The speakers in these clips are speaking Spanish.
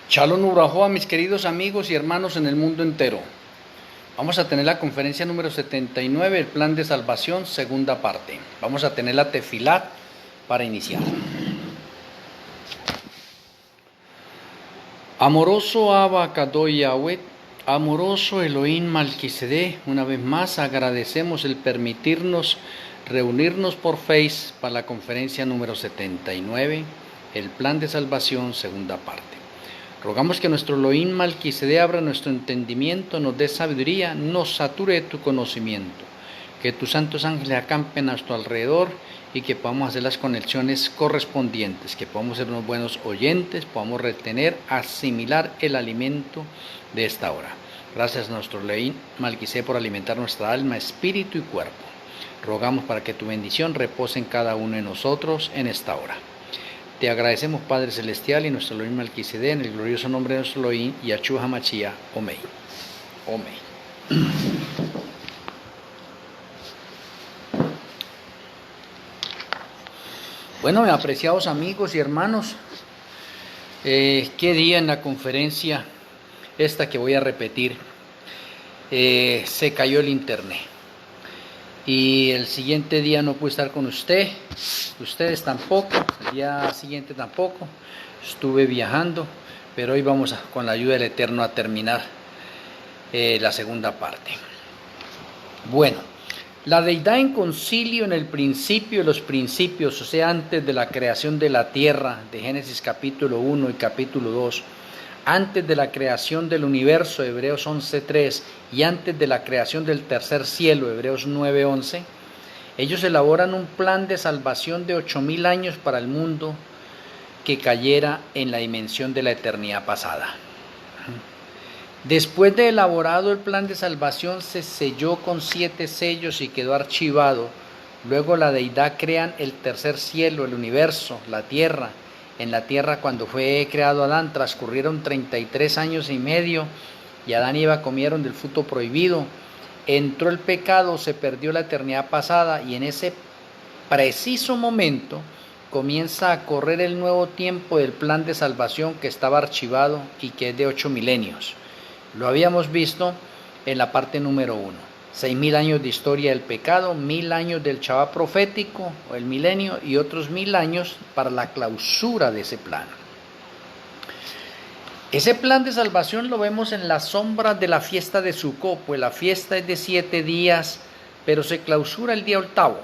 Shalom Urahoa, mis queridos amigos y hermanos en el mundo entero. Vamos a tener la conferencia número 79, el plan de salvación, segunda parte. Vamos a tener la tefilat para iniciar. Amoroso Abba Kadoy Yahweh, amoroso Elohim Malquisedec, una vez más agradecemos el permitirnos reunirnos por Face para la conferencia número 79, el plan de salvación, segunda parte. Rogamos que nuestro Elohim Malquisedec abra nuestro entendimiento, nos dé sabiduría, nos sature de tu conocimiento, que tus santos ángeles acampen a nuestro alrededor y que podamos hacer las conexiones correspondientes, que podamos ser unos buenos oyentes, podamos retener, asimilar el alimento de esta hora. Gracias a nuestro Elohim Malquisedec por alimentar nuestra alma, espíritu y cuerpo. Rogamos para que tu bendición repose en cada uno de nosotros en esta hora. Te agradecemos, Padre Celestial, y nuestro Elohim Malquisedec, en el glorioso nombre de nuestro Elohim, Yahshua HaMashiach, Amén. Amén. Bueno, apreciados amigos y hermanos, qué día en la conferencia esta que voy a repetir, se cayó el internet. Y el siguiente día no pude estar con ustedes tampoco, el día siguiente tampoco, estuve viajando, pero hoy vamos con la ayuda del Eterno a terminar la segunda parte. Bueno, la deidad en concilio en el principio de los principios, o sea, antes de la creación de la tierra, de Génesis capítulo 1 y capítulo 2, antes de la creación del universo, Hebreos 11.3, y antes de la creación del tercer cielo, Hebreos 9.11, ellos elaboran un plan de salvación de 8.000 años para el mundo que cayera en la dimensión de la eternidad pasada. Después de elaborado el plan de salvación, se selló con 7 sellos y quedó archivado. Luego la deidad crean el tercer cielo, el universo, la tierra. En la tierra, cuando fue creado Adán, transcurrieron 33 años y medio y Adán y Eva comieron del fruto prohibido. Entró el pecado, se perdió la eternidad pasada y en ese preciso momento comienza a correr el nuevo tiempo del plan de salvación que estaba archivado y que es de 8 milenios. Lo habíamos visto en la parte número 1. 6.000 años de historia del pecado, 1.000 años del Shabbat profético, o el milenio, y otros 1.000 años para la clausura de ese plan. Ese plan de salvación lo vemos en las sombras de la fiesta de Sukkot, pues la fiesta es de 7 días, pero se clausura el día octavo.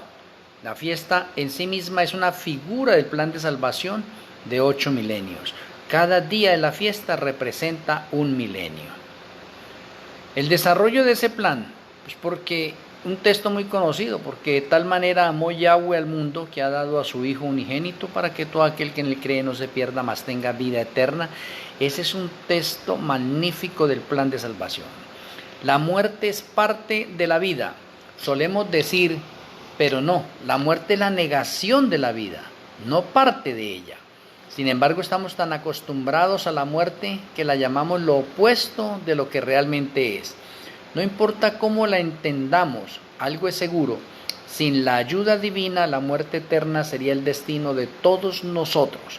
La fiesta en sí misma es una figura del plan de salvación de 8 milenios. Cada día de la fiesta representa un milenio. El desarrollo de ese plan, pues porque un texto muy conocido, porque de tal manera amó Yahweh al mundo que ha dado a su Hijo unigénito para que todo aquel que en él cree no se pierda, mas tenga vida eterna. Ese es un texto magnífico del plan de salvación. La muerte es parte de la vida, solemos decir, pero no, la muerte es la negación de la vida, no parte de ella. Sin embargo, estamos tan acostumbrados a la muerte que la llamamos lo opuesto de lo que realmente es. No importa cómo la entendamos, algo es seguro, sin la ayuda divina, la muerte eterna sería el destino de todos nosotros.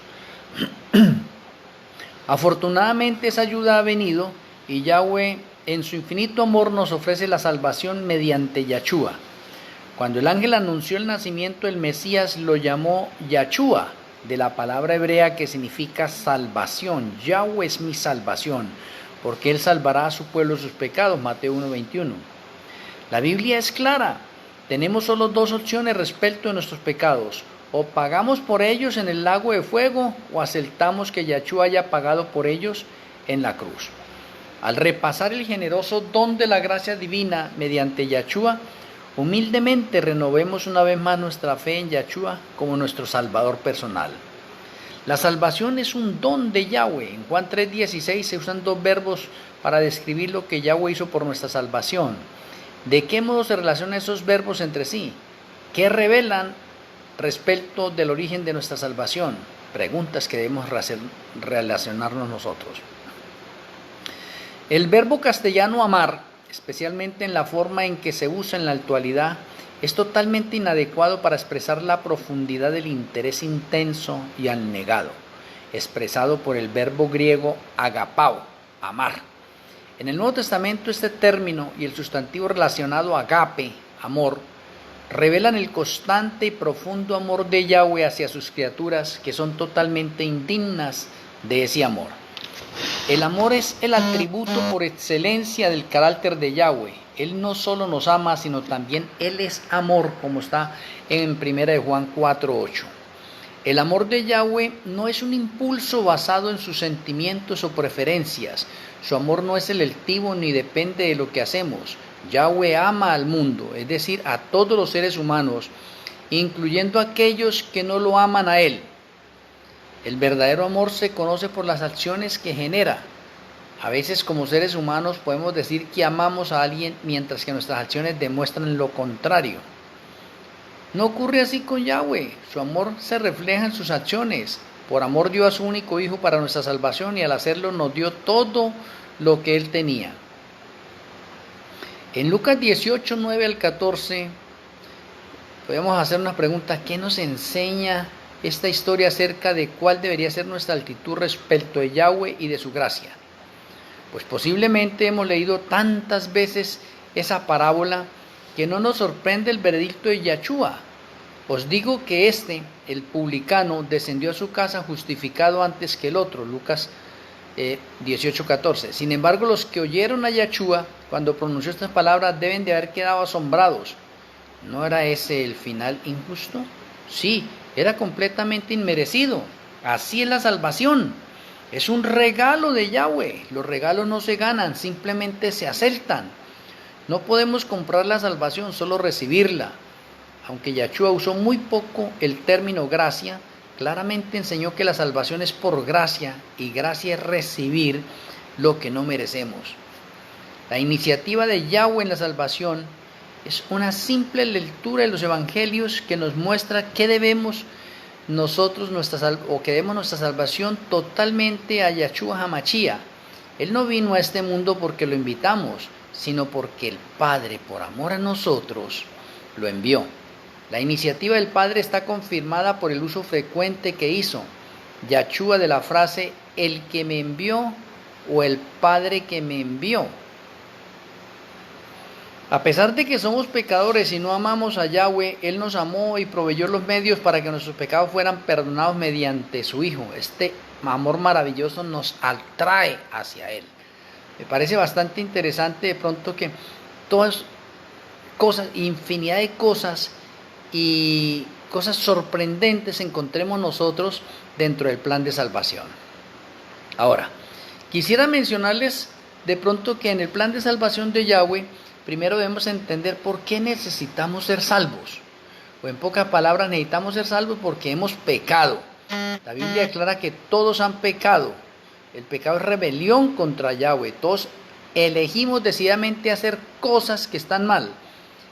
Afortunadamente esa ayuda ha venido y Yahweh en su infinito amor nos ofrece la salvación mediante Yahshua. Cuando el ángel anunció el nacimiento del Mesías, lo llamó Yahshua, de la palabra hebrea que significa salvación. Yahweh es mi salvación, porque Él salvará a su pueblo de sus pecados, Mateo 1.21. La Biblia es clara, tenemos solo 2 opciones respecto de nuestros pecados, o pagamos por ellos en el lago de fuego, o aceptamos que Yahshua haya pagado por ellos en la cruz. Al repasar el generoso don de la gracia divina mediante Yahshua, humildemente renovemos una vez más nuestra fe en Yahshua como nuestro Salvador personal. La salvación es un don de Yahweh. En Juan 3.16 se usan 2 verbos para describir lo que Yahweh hizo por nuestra salvación. ¿De qué modo se relacionan esos verbos entre sí? ¿Qué revelan respecto del origen de nuestra salvación? Preguntas que debemos relacionarnos nosotros. El verbo castellano amar, especialmente en la forma en que se usa en la actualidad, es totalmente inadecuado para expresar la profundidad del interés intenso y anegado. expresado por el verbo griego agapao, amar. En el Nuevo Testamento este término y el sustantivo relacionado agape, amor, revelan el constante y profundo amor de Yahweh hacia sus criaturas, que son totalmente indignas de ese amor. El amor es el atributo por excelencia del carácter de Yahweh. Él no solo nos ama, sino también Él es amor, como está en 1 Juan 4:8. El amor de Yahweh no es un impulso basado en sus sentimientos o preferencias. Su amor no es selectivo ni depende de lo que hacemos. Yahweh ama al mundo, es decir, a todos los seres humanos, incluyendo a aquellos que no lo aman a Él. El verdadero amor se conoce por las acciones que genera. A veces como seres humanos podemos decir que amamos a alguien mientras que nuestras acciones demuestran lo contrario. No ocurre así con Yahweh. Su amor se refleja en sus acciones. Por amor dio a su único Hijo para nuestra salvación y al hacerlo nos dio todo lo que Él tenía. En Lucas 18, 9 al 14, podemos hacer una pregunta. ¿Qué nos enseña esta historia acerca de cuál debería ser nuestra actitud respecto de Yahweh y de su gracia? Pues posiblemente hemos leído tantas veces esa parábola que no nos sorprende el veredicto de Yahshua. Os digo que el publicano, descendió a su casa justificado antes que el otro. Lucas 18:14. Sin embargo, los que oyeron a Yahshua cuando pronunció estas palabras deben de haber quedado asombrados. ¿No era ese el final injusto? Sí, era completamente inmerecido. Así es la salvación. Es un regalo de Yahweh. Los regalos no se ganan, simplemente se aceptan. No podemos comprar la salvación, solo recibirla. Aunque Yahshua usó muy poco el término gracia, claramente enseñó que la salvación es por gracia, y gracia es recibir lo que no merecemos. La iniciativa de Yahweh en la salvación es una simple lectura de los evangelios que nos muestra que debemos nuestra salvación totalmente a Yahshua HaMashiach. Él no vino a este mundo porque lo invitamos, sino porque el Padre, por amor a nosotros, lo envió. La iniciativa del Padre está confirmada por el uso frecuente que hizo Yahshua de la frase el que me envió o el Padre que me envió. A pesar de que somos pecadores y no amamos a Yahweh, Él nos amó y proveyó los medios para que nuestros pecados fueran perdonados mediante su Hijo. Este amor maravilloso nos atrae hacia Él. Me parece bastante interesante de pronto que todas cosas, infinidad de cosas y cosas sorprendentes encontremos nosotros dentro del plan de salvación. Ahora, quisiera mencionarles de pronto que en el plan de salvación de Yahweh, primero debemos entender por qué necesitamos ser salvos. O en pocas palabras, necesitamos ser salvos porque hemos pecado. La Biblia declara que todos han pecado. El pecado es rebelión contra Yahweh. Todos elegimos decididamente hacer cosas que están mal.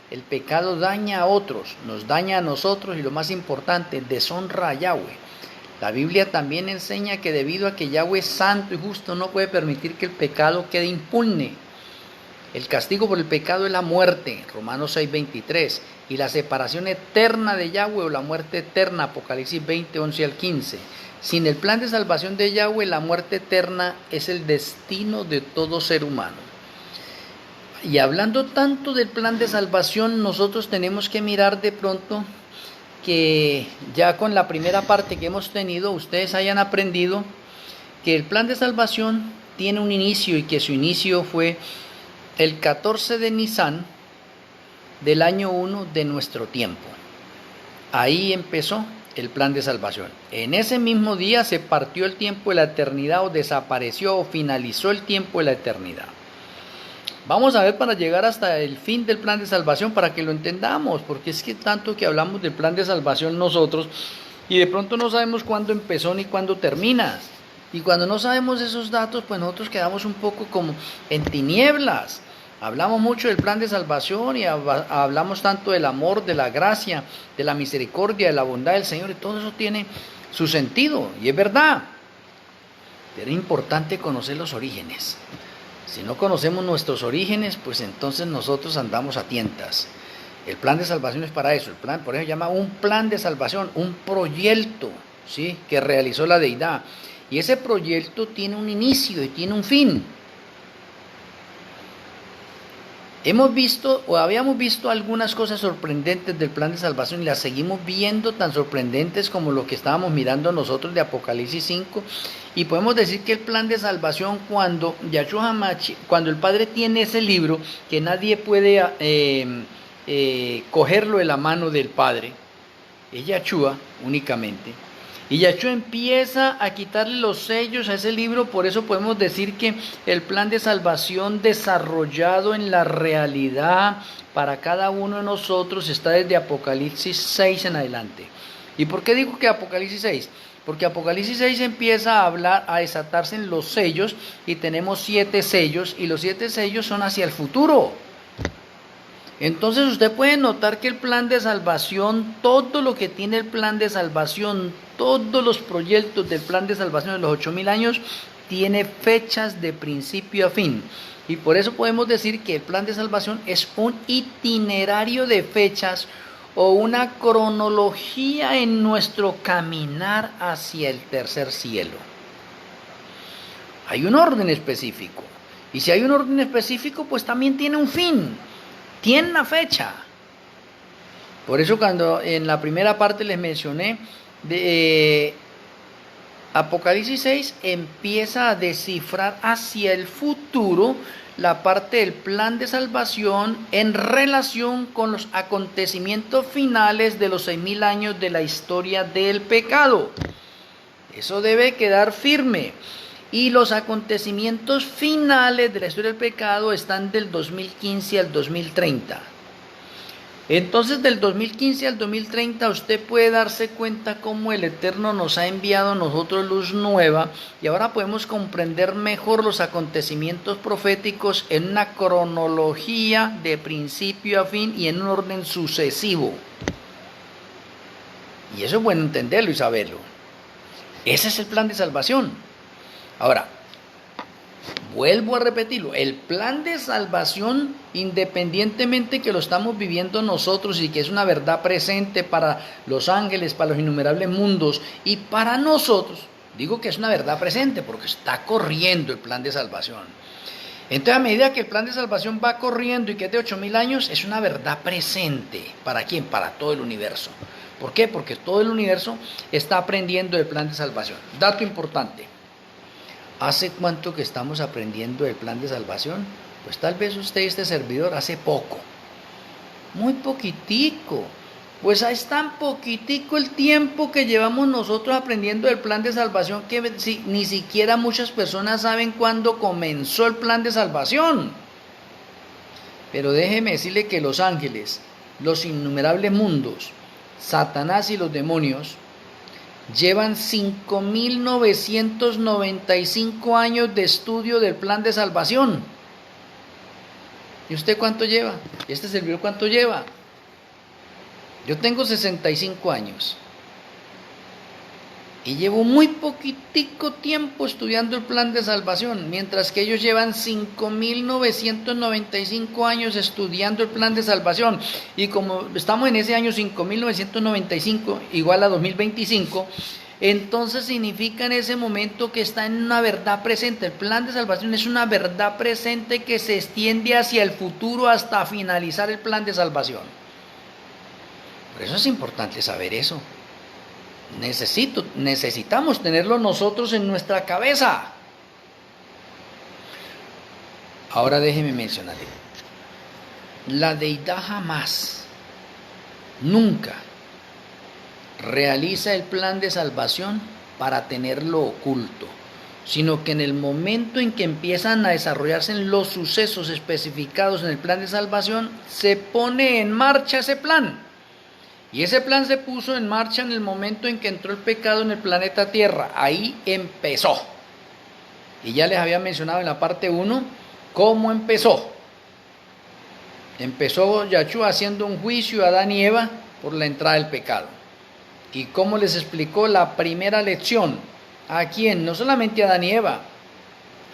El pecado daña a otros, nos daña a nosotros y lo más importante, deshonra a Yahweh. La Biblia también enseña que debido a que Yahweh es santo y justo, no puede permitir que el pecado quede impune. El castigo por el pecado es la muerte, Romanos 6:23, y la separación eterna de Yahweh o la muerte eterna, Apocalipsis 20, 11 al 15. Sin el plan de salvación de Yahweh, la muerte eterna es el destino de todo ser humano. Y hablando tanto del plan de salvación, nosotros tenemos que mirar de pronto que ya con la primera parte que hemos tenido, ustedes hayan aprendido que el plan de salvación tiene un inicio y que su inicio fue el 14 de Nisan del año 1 de nuestro tiempo. Ahí empezó el plan de salvación. En ese mismo día se partió el tiempo de la eternidad, o desapareció o finalizó el tiempo de la eternidad. Vamos a ver para llegar hasta el fin del plan de salvación para que lo entendamos, porque es que tanto que hablamos del plan de salvación nosotros y de pronto no sabemos cuándo empezó ni cuándo termina. Y cuando no sabemos esos datos, pues nosotros quedamos un poco como en tinieblas. Hablamos mucho del plan de salvación y hablamos tanto del amor, de la gracia, de la misericordia, de la bondad del Señor, y todo eso tiene su sentido, y es verdad. Pero es importante conocer los orígenes. Si no conocemos nuestros orígenes, pues entonces nosotros andamos a tientas. El plan de salvación es para eso. El plan, por eso se llama un plan de salvación, un proyecto. ¿sí?, que realizó la deidad. Y ese proyecto tiene un inicio y tiene un fin. Hemos visto o habíamos visto algunas cosas sorprendentes del plan de salvación y las seguimos viendo, tan sorprendentes como lo que estábamos mirando nosotros de Apocalipsis 5, y podemos decir que el plan de salvación, cuando Yahshua HaMashiach, cuando el Padre tiene ese libro que nadie puede cogerlo de la mano del Padre, es Yahshua únicamente. Y Yahshua empieza a quitarle los sellos a ese libro. Por eso podemos decir que el plan de salvación desarrollado en la realidad para cada uno de nosotros está desde Apocalipsis 6 en adelante. ¿Y por qué digo que Apocalipsis 6? Porque Apocalipsis 6 empieza a hablar, a desatarse en los sellos, y tenemos 7 sellos, y los 7 sellos son hacia el futuro. Entonces usted puede notar que el plan de salvación, todo lo que tiene el plan de salvación, todos los proyectos del plan de salvación de los 8000 años, tiene fechas de principio a fin. Y por eso podemos decir que el plan de salvación es un itinerario de fechas o una cronología en nuestro caminar hacia el tercer cielo. Hay un orden específico. Y si hay un orden específico, pues también tiene un fin. Tiene una fecha. Por eso cuando en la primera parte les mencioné, Apocalipsis 6 empieza a descifrar hacia el futuro la parte del plan de salvación en relación con los acontecimientos finales de los 6000 años de la historia del pecado. Eso debe quedar firme. Y los acontecimientos finales de la historia del pecado están del 2015 al 2030. Entonces, del 2015 al 2030, usted puede darse cuenta cómo el Eterno nos ha enviado a nosotros luz nueva, y ahora podemos comprender mejor los acontecimientos proféticos en una cronología de principio a fin y en un orden sucesivo. Y eso es bueno entenderlo y saberlo. Ese es el plan de salvación. Ahora, vuelvo a repetirlo, el plan de salvación, independientemente que lo estamos viviendo nosotros y que es una verdad presente para los ángeles, para los innumerables mundos y para nosotros, digo que es una verdad presente porque está corriendo el plan de salvación. Entonces, a medida que el plan de salvación va corriendo y que es de 8000 años, es una verdad presente. ¿Para quién? Para todo el universo. ¿Por qué? Porque todo el universo está aprendiendo del plan de salvación. Dato importante. ¿Hace cuánto que estamos aprendiendo el plan de salvación? Pues tal vez usted y este servidor hace poco. Muy poquitico. Pues es tan poquitico el tiempo que llevamos nosotros aprendiendo el plan de salvación que ni siquiera muchas personas saben cuándo comenzó el plan de salvación. Pero déjeme decirle que los ángeles, los innumerables mundos, Satanás y los demonios, llevan 5995 años de estudio del plan de salvación. ¿Y usted cuánto lleva? ¿Y este servidor cuánto lleva? Yo tengo 65 años. Y llevo muy poquitico tiempo estudiando el plan de salvación, mientras que ellos llevan 5.995 años estudiando el plan de salvación. Y como estamos en ese año 5.995 igual a 2025, entonces significa en ese momento que está en una verdad presente. El plan de salvación es una verdad presente que se extiende hacia el futuro hasta finalizar el plan de salvación. Por eso es importante saber eso. Necesitamos tenerlo nosotros en nuestra cabeza. Ahora déjeme mencionarle. La deidad jamás, nunca realiza el plan de salvación para tenerlo oculto, sino que en el momento en que empiezan a desarrollarse los sucesos especificados en el plan de salvación, se pone en marcha ese plan. Y ese plan se puso en marcha en el momento en que entró el pecado en el planeta Tierra. Ahí empezó. Y ya les había mencionado en la parte 1 cómo empezó. Empezó Yahshua haciendo un juicio a Adán y Eva por la entrada del pecado. Y cómo les explicó la primera lección. ¿A quién? No solamente a Adán y Eva,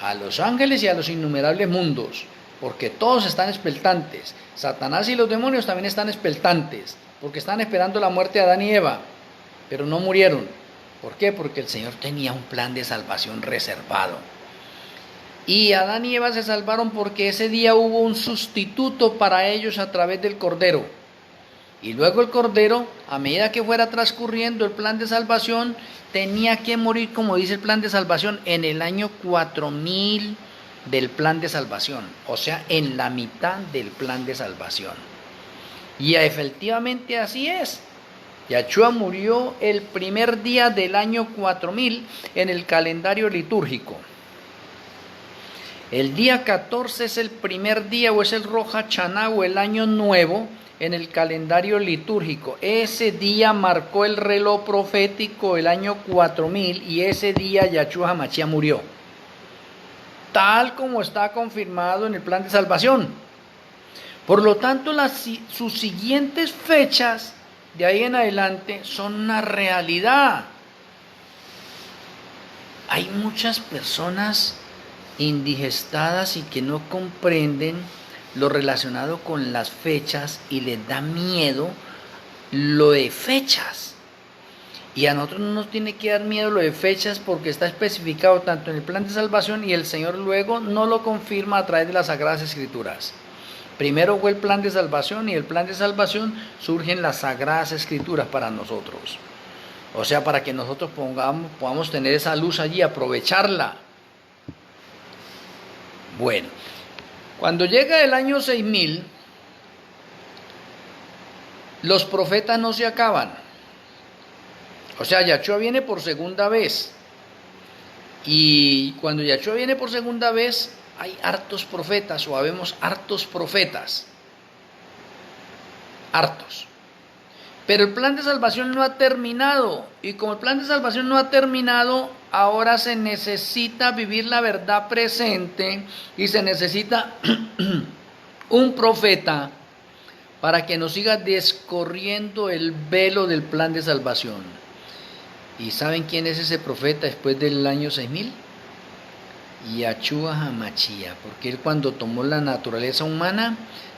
a los ángeles y a los innumerables mundos. Porque todos están expectantes. Satanás y los demonios también están expectantes, porque están esperando la muerte de Adán y Eva, pero no murieron. ¿Por qué? Porque el Señor tenía un plan de salvación reservado. Y Adán y Eva se salvaron porque ese día hubo un sustituto para ellos a través del Cordero. Y luego el Cordero, a medida que fuera transcurriendo el plan de salvación, tenía que morir, como dice el plan de salvación, en el año 4000 del plan de salvación. O sea, en la mitad del plan de salvación. Y efectivamente así es. Yahshua murió el primer día del año 4000 en el calendario litúrgico. El día 14 es el primer día o es el Rosh Hashanah o el año nuevo en el calendario litúrgico. Ese día marcó el reloj profético el año 4000 y ese día Yahshua HaMashiach murió. Tal como está confirmado en el plan de salvación. Por lo tanto, sus siguientes fechas de ahí en adelante son una realidad. Hay muchas personas indigestadas y que no comprenden lo relacionado con las fechas y les da miedo lo de fechas. Y a nosotros no nos tiene que dar miedo lo de fechas porque está especificado tanto en el plan de salvación y el Señor luego no lo confirma a través de las Sagradas Escrituras. Primero fue el plan de salvación y el plan de salvación surgen las Sagradas Escrituras para nosotros. O sea, para que nosotros podamos tener esa luz allí, aprovecharla. Bueno, cuando llega el año 6000, los profetas no se acaban. O sea, Yahshua viene por segunda vez. Y cuando Yahshua viene por segunda vez, hay hartos profetas o habemos hartos profetas. Hartos. Pero el plan de salvación no ha terminado. Y como el plan de salvación no ha terminado, ahora se necesita vivir la verdad presente y se necesita un profeta para que nos siga descorriendo el velo del plan de salvación. ¿Y saben quién es ese profeta después del año 6000? Yahshua HaMashiach, porque él cuando tomó la naturaleza humana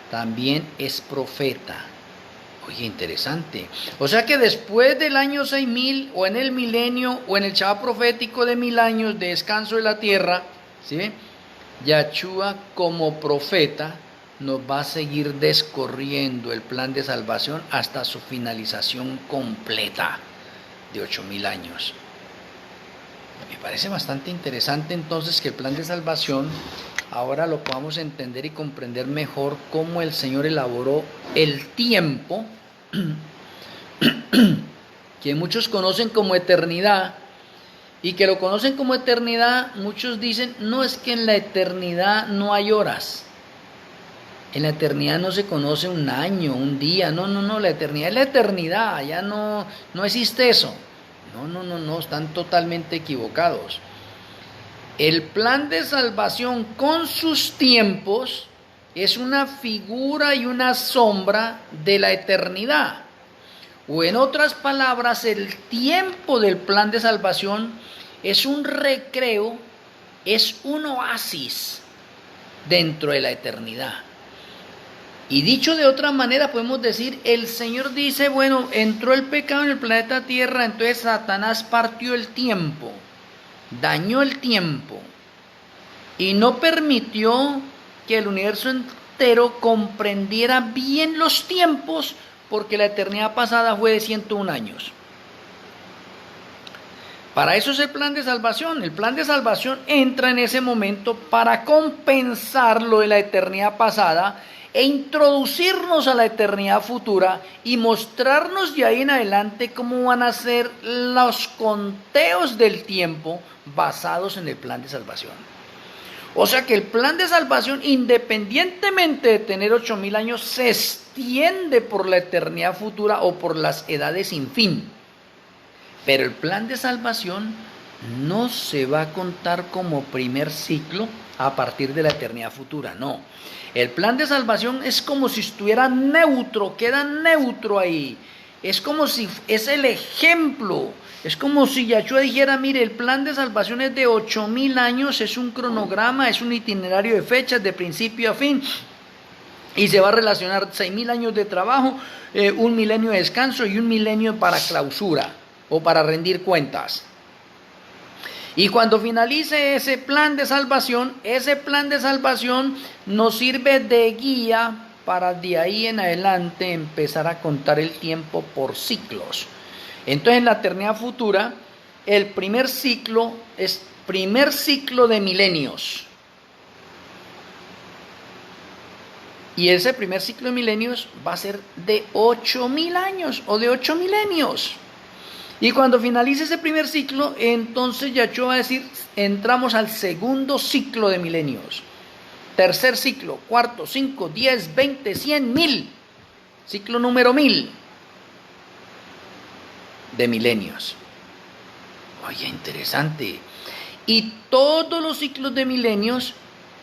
también es profeta. Oye, interesante. O sea que después del año 6000 o en el milenio o en el Shabbat profético de 1000 años de descanso de la tierra, ¿sí? Yahshua como profeta nos va a seguir descorriendo el plan de salvación hasta su finalización completa de 8000 años. Me parece bastante interesante entonces que el plan de salvación ahora lo podamos entender y comprender mejor cómo el Señor elaboró el tiempo que muchos conocen como eternidad y que lo conocen como eternidad. Muchos dicen, no, es que en la eternidad no hay horas, en la eternidad no se conoce un año, un día, no, la eternidad es la eternidad, ya no existe eso. No, están totalmente equivocados. El plan de salvación con sus tiempos es una figura y una sombra de la eternidad. O en otras palabras, el tiempo del plan de salvación es un recreo, es un oasis dentro de la eternidad. Y dicho de otra manera, podemos decir, el Señor dice, bueno, entró el pecado en el planeta Tierra, entonces Satanás partió el tiempo, dañó el tiempo y no permitió que el universo entero comprendiera bien los tiempos, porque la eternidad pasada fue de 101 años. Para eso es el plan de salvación. El plan de salvación entra en ese momento para compensar lo de la eternidad pasada e introducirnos a la eternidad futura y mostrarnos de ahí en adelante cómo van a ser los conteos del tiempo basados en el plan de salvación. O sea que el plan de salvación, independientemente de tener 8000 años, se extiende por la eternidad futura o por las edades sin fin. Pero el plan de salvación no se va a contar como primer ciclo a partir de la eternidad futura, no. El plan de salvación es como si estuviera neutro, queda neutro ahí. Es como si es el ejemplo. Es como si Yahshua dijera, mire, el plan de salvación es de 8000 años, es un cronograma, es un itinerario de fechas de principio a fin. Y se va a relacionar 6000 años de trabajo, un milenio de descanso y un milenio para clausura. o para rendir cuentas. Y cuando finalice ese plan de salvación nos sirve de guía para de ahí en adelante empezar a contar el tiempo por ciclos. Entonces en la eternidad futura, el primer ciclo es primer ciclo de milenios. Y ese primer ciclo de milenios va a ser de 8.000 años o de 8 milenios. Y cuando finalice ese primer ciclo, entonces Yahshua va a decir, entramos al segundo ciclo de milenios. Tercer ciclo, cuarto, 5, 10, 20, 100, 1000. Ciclo número 1000 de milenios. Oye, interesante. Y todos los ciclos de milenios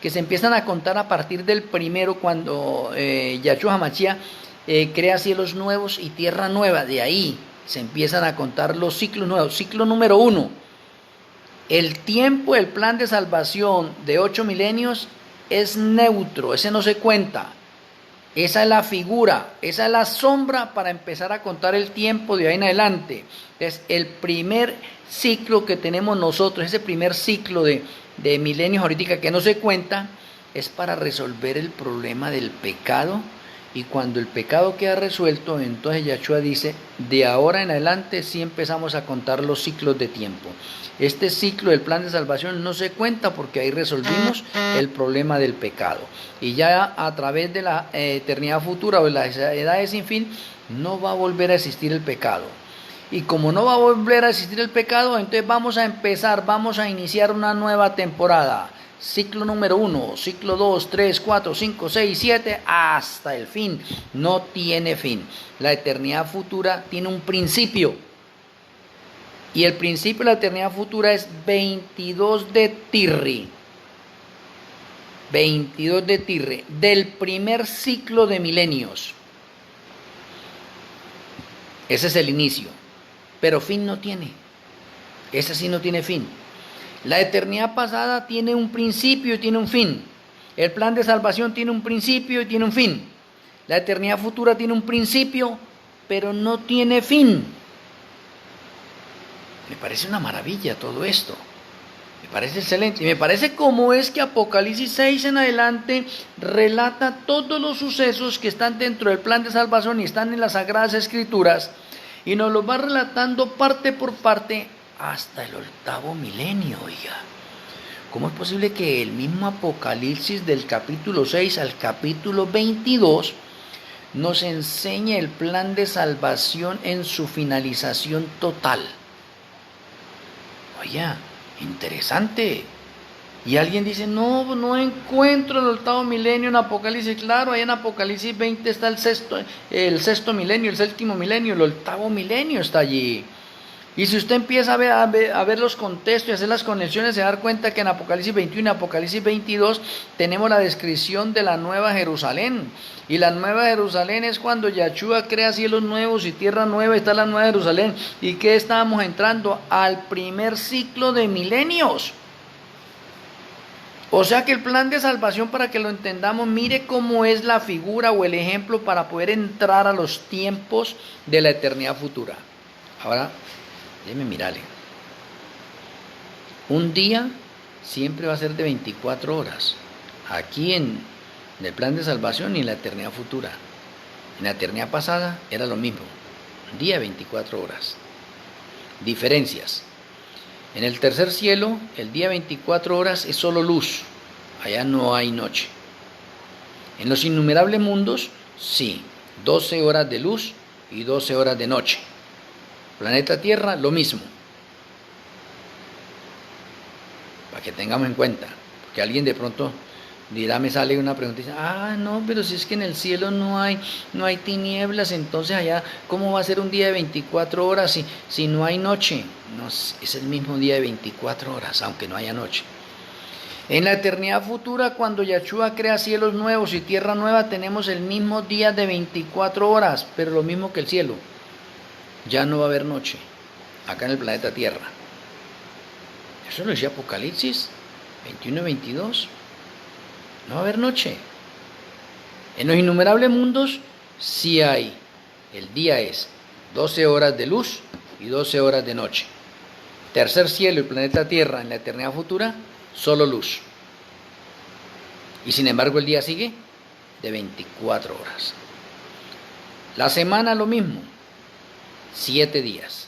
que se empiezan a contar a partir del primero, cuando Yahshua HaMashiach crea cielos nuevos y tierra nueva, de ahí se empiezan a contar los ciclos nuevos. Ciclo número 1, el tiempo, el plan de salvación de 8 milenios es neutro, ese no se cuenta. Esa es la figura, esa es la sombra para empezar a contar el tiempo de ahí en adelante. Es el primer ciclo que tenemos nosotros, ese primer ciclo de milenios ahorita que no se cuenta, es para resolver el problema del pecado. Y cuando el pecado queda resuelto, entonces Yahshua dice, de ahora en adelante sí empezamos a contar los ciclos de tiempo. Este ciclo del plan de salvación no se cuenta porque ahí resolvimos el problema del pecado. Y ya a través de la eternidad futura o de las edades sin fin, no va a volver a existir el pecado. Y como no va a volver a existir el pecado, entonces vamos a iniciar una nueva temporada. Ciclo número 1, ciclo 2, 3, 4, 5, 6, 7, hasta el fin. No tiene fin. La eternidad futura tiene un principio. Y el principio de la eternidad futura es 22 de Tirri. 22 de Tirri, del primer ciclo de milenios. Ese es el inicio. Pero fin no tiene. Ese sí no tiene fin. La eternidad pasada tiene un principio y tiene un fin. El plan de salvación tiene un principio y tiene un fin. La eternidad futura tiene un principio, pero no tiene fin. Me parece una maravilla todo esto. Me parece excelente. Y me parece como es que Apocalipsis 6 en adelante relata todos los sucesos que están dentro del plan de salvación y están en las Sagradas Escrituras. Y nos los va relatando parte por parte hasta el 8º milenio, oiga. ¿Cómo es posible que el mismo Apocalipsis del capítulo 6 al capítulo 22 nos enseñe el plan de salvación en su finalización total? Oiga, interesante. Y alguien dice, no encuentro el 8º milenio en Apocalipsis. Claro, ahí en Apocalipsis 20 está el sexto milenio, el 7º milenio, el 8º milenio está allí. Y si usted empieza a ver los contextos y hacer las conexiones, se va a dar cuenta que en Apocalipsis 21 y Apocalipsis 22 tenemos la descripción de la Nueva Jerusalén. Y la Nueva Jerusalén es cuando Yahshua crea cielos nuevos y tierra nueva, está la Nueva Jerusalén. ¿Y qué estábamos entrando? Al primer ciclo de milenios. O sea que el plan de salvación, para que lo entendamos, mire cómo es la figura o el ejemplo para poder entrar a los tiempos de la eternidad futura. Ahora, déjeme mirarle. Un día siempre va a ser de 24 horas. Aquí en el plan de salvación y en la eternidad futura. En la eternidad pasada era lo mismo. Un día 24 horas. Diferencias. En el tercer cielo, el día 24 horas es solo luz. Allá no hay noche. En los innumerables mundos, sí. 12 horas de luz y 12 horas de noche. Planeta Tierra, lo mismo. Para que tengamos en cuenta. Porque alguien de pronto dirá, me sale una pregunta y dice, no, pero si es que en el cielo no hay tinieblas, entonces allá, ¿cómo va a ser un día de 24 horas si no hay noche? No, es el mismo día de 24 horas, aunque no haya noche. En la eternidad futura, cuando Yahshua crea cielos nuevos y tierra nueva, tenemos el mismo día de 24 horas, pero lo mismo que el cielo. Ya no va a haber noche, acá en el planeta Tierra. Eso lo decía Apocalipsis 21 y 22. No va a haber noche. En los innumerables mundos sí hay. El día es 12 horas de luz y 12 horas de noche. Tercer cielo y planeta Tierra en la eternidad futura, solo luz. Y sin embargo el día sigue de 24 horas. La semana lo mismo, 7 días.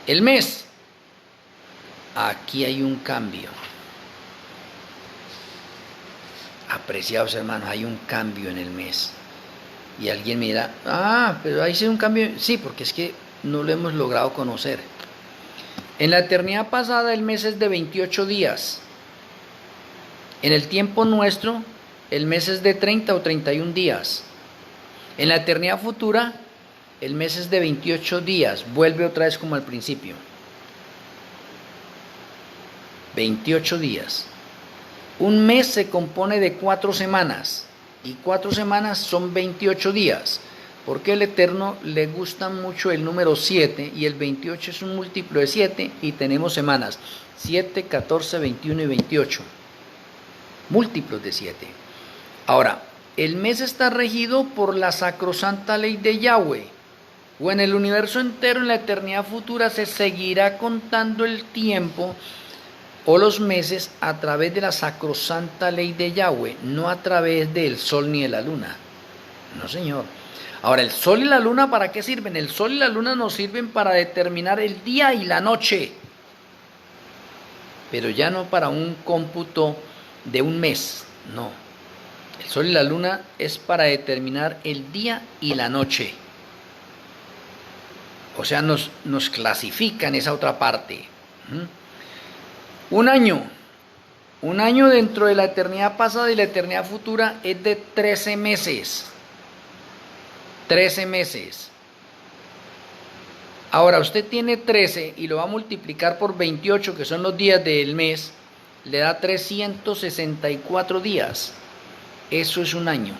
El mes, aquí hay un cambio. Apreciados hermanos, hay un cambio en el mes. Y alguien me dirá, pero ahí sí hay un cambio. Sí, porque es que no lo hemos logrado conocer. En la eternidad pasada el mes es de 28 días. En el tiempo nuestro el mes es de 30 o 31 días. En la eternidad futura el mes es de 28 días. Vuelve otra vez como al principio. 28 días. Un mes se compone de 4 semanas. Y 4 semanas son 28 días. Porque al Eterno le gusta mucho el número 7 y el 28 es un múltiplo de 7 y tenemos semanas 7, 14, 21 y 28. Múltiplos de 7. Ahora, el mes está regido por la sacrosanta ley de Yahweh. O en el universo entero, en la eternidad futura, se seguirá contando el tiempo o los meses a través de la sacrosanta ley de Yahweh, no a través del sol ni de la luna. No, señor. Ahora, el sol y la luna, ¿para qué sirven? El sol y la luna nos sirven para determinar el día y la noche, pero ya no para un cómputo de un mes, no. El sol y la luna es para determinar el día y la noche. O sea, nos clasifican esa otra parte. Un año dentro de la eternidad pasada y la eternidad futura es de 13 meses. 13 meses. Ahora usted tiene 13 y lo va a multiplicar por 28, que son los días del mes, le da 364 días. Eso es un año.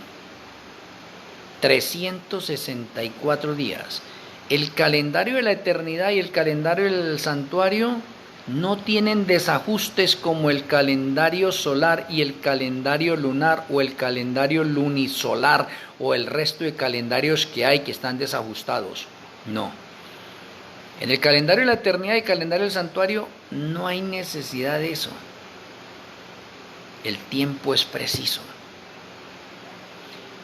364 días. El calendario de la eternidad y el calendario del santuario no tienen desajustes como el calendario solar y el calendario lunar o el calendario lunisolar o el resto de calendarios que hay que están desajustados. No. En el calendario de la eternidad y el calendario del santuario no hay necesidad de eso. El tiempo es preciso.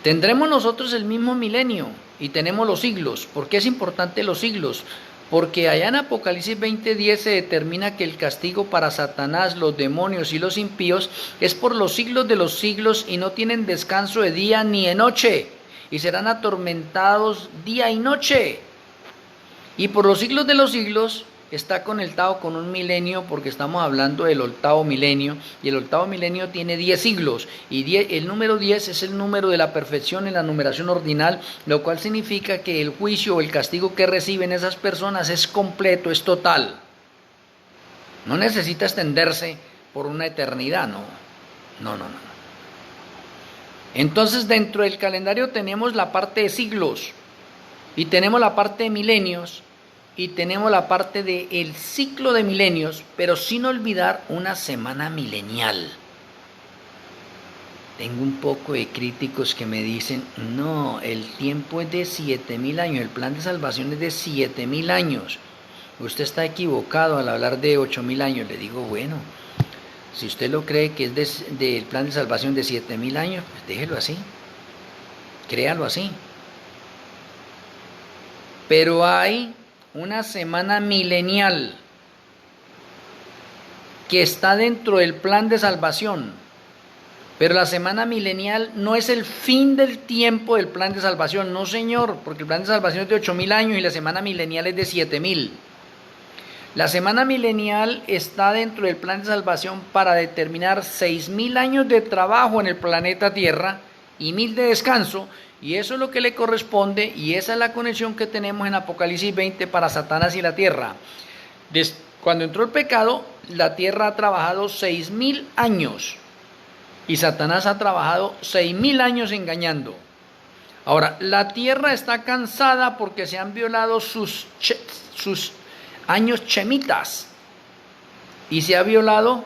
Tendremos nosotros el mismo milenio y tenemos los siglos. ¿Por qué es importante los siglos? Porque allá en Apocalipsis 20:10 se determina que el castigo para Satanás, los demonios y los impíos es por los siglos de los siglos y no tienen descanso de día ni de noche y serán atormentados día y noche. Y por los siglos de los siglos está conectado con un milenio porque estamos hablando del octavo milenio y el octavo milenio tiene 10 siglos y el número 10 es el número de la perfección en la numeración ordinal, lo cual significa que el juicio o el castigo que reciben esas personas es completo, es total. No necesita extenderse por una eternidad, no. Entonces dentro del calendario tenemos la parte de siglos y tenemos la parte de milenios y tenemos la parte del ciclo de milenios, pero sin olvidar una semana milenial. Tengo un poco de críticos que me dicen, no, el tiempo es de 7.000 años, el plan de salvación es de 7.000 años. Usted está equivocado al hablar de 8.000 años. Le digo, bueno, si usted lo cree que es del plan de salvación de 7.000 años, pues déjelo así, créalo así. Pero hay una semana milenial que está dentro del plan de salvación, pero la semana milenial no es el fin del tiempo del plan de salvación, no señor, porque el plan de salvación es de 8.000 años y la semana milenial es de 7.000. La semana milenial está dentro del plan de salvación para determinar 6.000 años de trabajo en el planeta Tierra y 1.000 de descanso, y eso es lo que le corresponde, y esa es la conexión que tenemos en Apocalipsis 20 para Satanás y la tierra. Cuando entró el pecado, la tierra ha trabajado 6.000 años, y Satanás ha trabajado 6.000 años engañando. Ahora, la tierra está cansada porque se han violado sus años chemitas, y se ha violado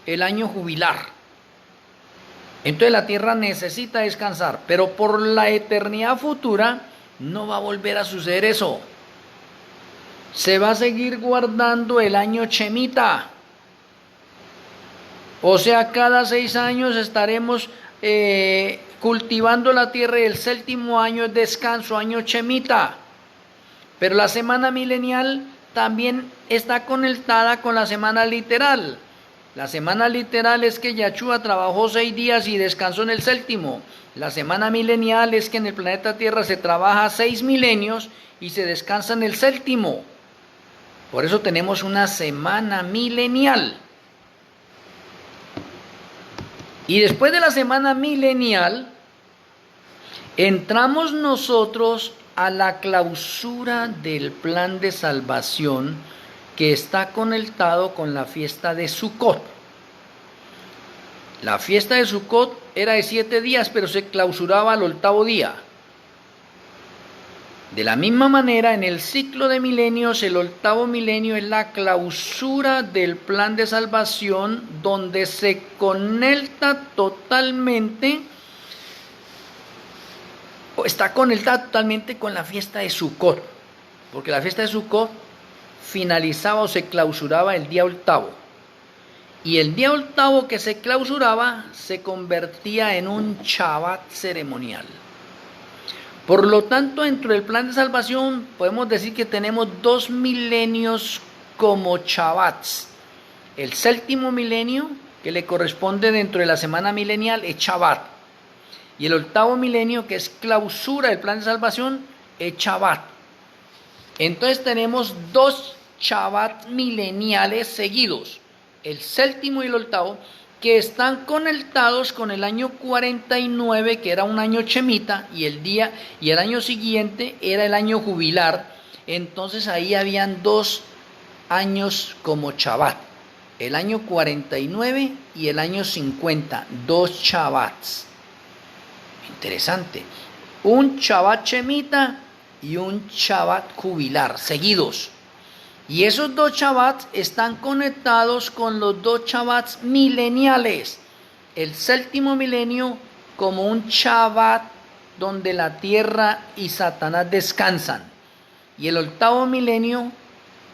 el año jubilar. Entonces la tierra necesita descansar, pero por la eternidad futura no va a volver a suceder eso. se va a seguir guardando el año Chemita. O sea, cada 6 años estaremos cultivando la tierra y el séptimo año es descanso, año Chemita. Pero la semana milenial también está conectada con la semana literal. La semana literal es que Yahshua trabajó 6 días y descansó en el séptimo. La semana milenial es que en el planeta Tierra se trabaja 6 milenios y se descansa en el séptimo. Por eso tenemos una semana milenial. Y después de la semana milenial, entramos nosotros a la clausura del plan de salvación que está conectado con la fiesta de Sukkot. La fiesta de Sukkot era de 7 días, pero se clausuraba al 8º día. De la misma manera, en el ciclo de milenios, el 8º milenio es la clausura del plan de salvación, donde se conecta totalmente, o está conectada totalmente con la fiesta de Sukkot, porque la fiesta de Sukkot finalizaba o se clausuraba el día 8º. Y el día 8º que se clausuraba se convertía en un Shabbat ceremonial. Por lo tanto, dentro del plan de salvación podemos decir que tenemos 2 milenios como Shabbats. El séptimo milenio, que le corresponde dentro de la semana milenial, es Shabbat. Y el 8º milenio, que es clausura del plan de salvación, es Shabbat. Entonces tenemos 2 Shabbat mileniales seguidos, el séptimo y el 8º, que están conectados con el año 49, que era un año Chemita, y el año siguiente era el año jubilar. Entonces ahí habían 2 años como Shabbat, el año 49 y el año 50, 2 Shabbats. Interesante, un Shabbat Chemita y un Shabbat jubilar seguidos. Y esos 2 Shabbats están conectados con los 2 Shabbats mileniales. El séptimo milenio como un Shabbat donde la tierra y Satanás descansan. Y el 8º milenio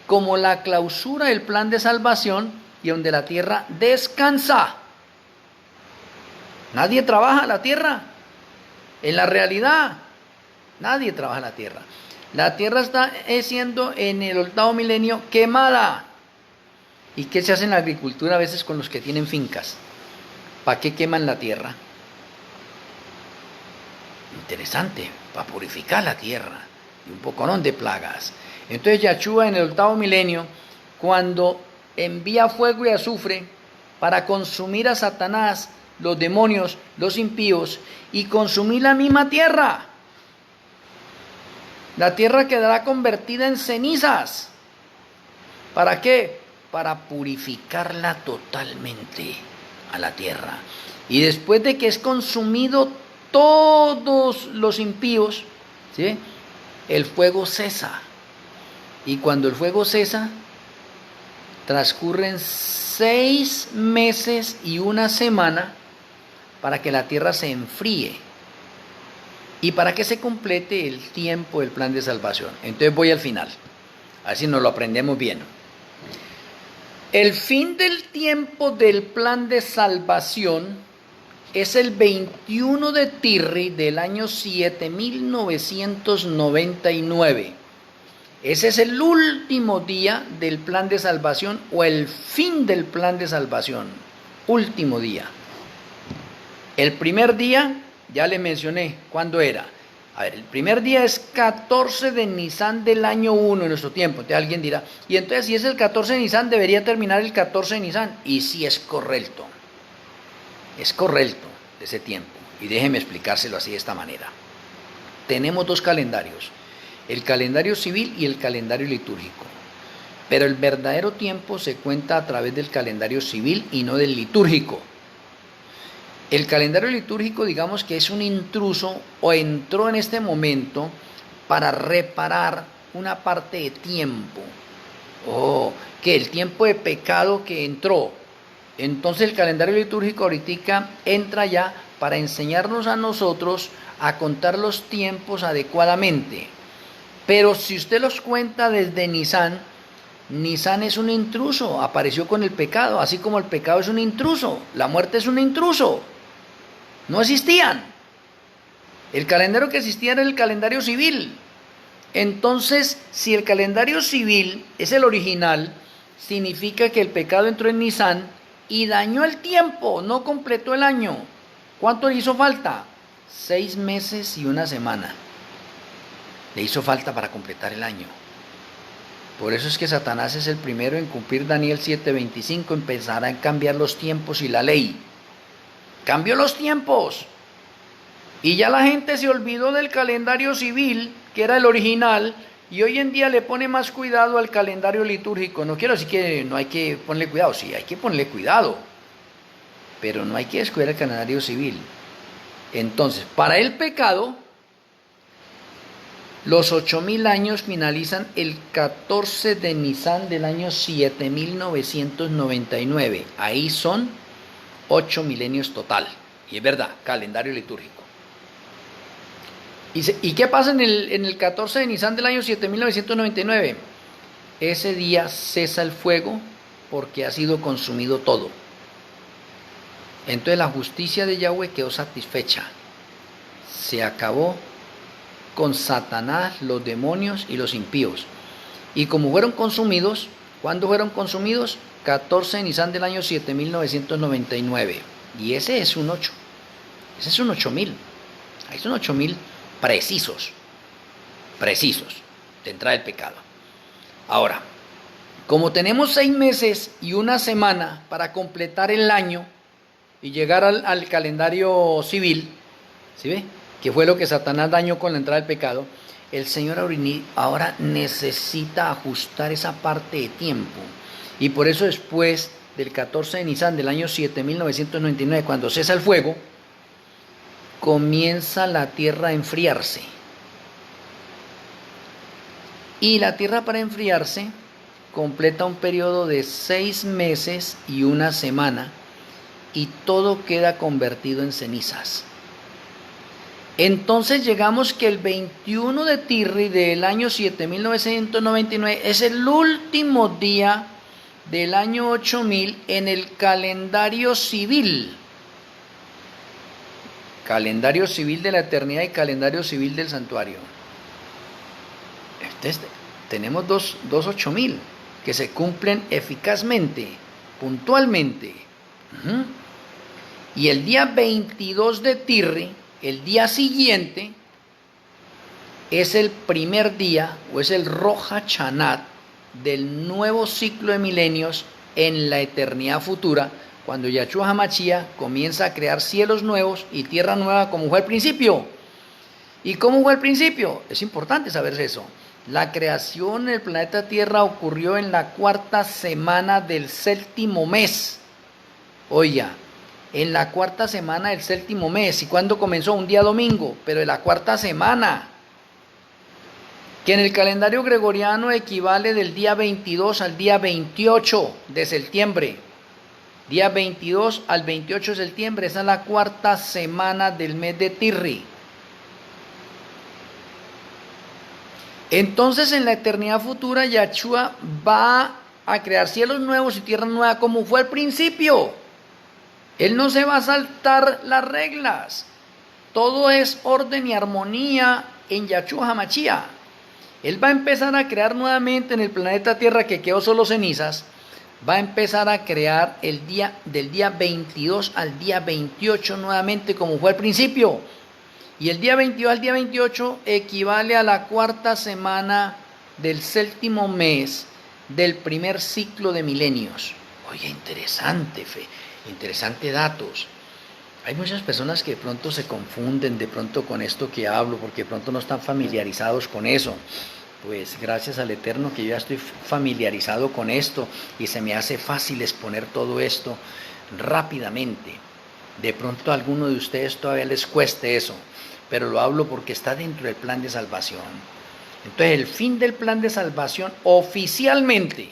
como la clausura del plan de salvación y donde la tierra descansa. Nadie trabaja la tierra. En la realidad, nadie trabaja la tierra. La tierra está siendo en el 8º milenio quemada. ¿Y qué se hace en la agricultura a veces con los que tienen fincas? ¿Para qué queman la tierra? Interesante, para purificar la tierra y un poconón de plagas. Entonces Yahshua en el 8º milenio, cuando envía fuego y azufre para consumir a Satanás, los demonios, los impíos, y consumir la misma tierra, la tierra quedará convertida en cenizas. ¿Para qué? Para purificarla totalmente a la tierra. Y después de que es consumido todos los impíos, ¿sí?, el fuego cesa. Y cuando el fuego cesa, transcurren 6 meses y 1 semana para que la tierra se enfríe y para que se complete el tiempo del plan de salvación. Entonces voy al final, así nos lo aprendemos bien. El fin del tiempo del plan de salvación es el 21 de Tirri del año 7999. Ese es el último día del plan de salvación o el fin del plan de salvación. Último día. El primer día, ya le mencioné cuándo era. A ver, el primer día es 14 de Nisan del año 1 en nuestro tiempo. Entonces alguien dirá, y entonces si es el 14 de Nisan, debería terminar el 14 de Nisan. Y sí es correcto. Es correcto ese tiempo. Y déjeme explicárselo así de esta manera. Tenemos 2 calendarios. El calendario civil y el calendario litúrgico. Pero el verdadero tiempo se cuenta a través del calendario civil y no del litúrgico. El calendario litúrgico, digamos que es un intruso o entró en este momento para reparar una parte de tiempo. Que el tiempo de pecado que entró. Entonces el calendario litúrgico ahorita entra ya para enseñarnos a nosotros a contar los tiempos adecuadamente. Pero si usted los cuenta desde Nisan, Nisan es un intruso, apareció con el pecado, así como el pecado es un intruso, la muerte es un intruso. No existían. El calendario que existía era el calendario civil. Entonces, si el calendario civil es el original, significa que el pecado entró en Nisan y dañó el tiempo, no completó el año. ¿Cuánto le hizo falta? 6 meses y 1 semana. Le hizo falta para completar el año. Por eso es que Satanás es el primero en cumplir Daniel 7:25, empezará a cambiar los tiempos y la ley. Cambió los tiempos. Y ya la gente se olvidó del calendario civil, que era el original, y hoy en día le pone más cuidado al calendario litúrgico. No quiero decir que no hay que ponerle cuidado, sí, hay que ponerle cuidado, pero no hay que descuidar el calendario civil. Entonces, para el pecado, los 8000 años finalizan el 14 de Nisan del año 7999. Ahí son 8 milenios total. Y es verdad, calendario litúrgico. ¿Y qué pasa en el 14 de Nisan del año 7999? Ese día cesa el fuego porque ha sido consumido todo. Entonces la justicia de Yahweh quedó satisfecha. Se acabó con Satanás, los demonios y los impíos. Y como fueron consumidos, ¿cuándo fueron consumidos? 14 de Nisan del año 7999. Y ese es un 8. Ese es un 8000. Ahí son 8000 precisos de entrada del pecado. Ahora, como tenemos 6 meses y 1 semana para completar el año y llegar al calendario civil, ¿sí ve? Que fue lo que Satanás dañó con la entrada del pecado, el Señor ahora necesita ajustar esa parte de tiempo. Y por eso después del 14 de Nisan del año 7999, cuando cesa el fuego, comienza la tierra a enfriarse. Y la tierra, para enfriarse, completa un periodo de 6 meses y 1 semana, y todo queda convertido en cenizas. Entonces llegamos que el 21 de Tirri del año 7999 es el último día del año 8000 en el calendario civil. Calendario civil de la eternidad y calendario civil del santuario. Entonces, tenemos dos 8000 que se cumplen eficazmente, puntualmente. Y el día 22 de Tirri, el día siguiente, es el primer día, o es el Rosh Hashanah del nuevo ciclo de milenios en la eternidad futura, cuando Yahshua HaMashiach comienza a crear cielos nuevos y tierra nueva, como fue al principio. ¿Y cómo fue al principio? Es importante saber eso. La creación del planeta Tierra ocurrió en la 4ª semana del 7º mes. Oiga, en la 4ª semana del 7º mes. ¿Y cuándo comenzó? Un día domingo, pero en la 4ª semana, que en el calendario gregoriano equivale del día 22 al día 28 de septiembre. Día 22 al 28 de septiembre, esa es la 4ª semana del mes de Tirri. Entonces, en la eternidad futura, Yahshua va a crear cielos nuevos y tierra nueva como fue al principio. Él no se va a saltar las reglas. Todo es orden y armonía en Yahshua HaMashiach. Él va a empezar a crear nuevamente en el planeta Tierra, que quedó solo cenizas. Va a empezar a crear del día 22 al día 28 nuevamente como fue al principio. Y el día 22 al día 28 equivale a la 4ª semana del 7º mes del primer ciclo de milenios. Oye, interesante, interesante datos. Hay muchas personas que de pronto se confunden de pronto con esto que hablo, porque de pronto no están familiarizados con eso. Pues gracias al Eterno que yo ya estoy familiarizado con esto y se me hace fácil exponer todo esto rápidamente. De pronto a alguno de ustedes todavía les cueste eso, pero lo hablo porque está dentro del plan de salvación. Entonces el fin del plan de salvación oficialmente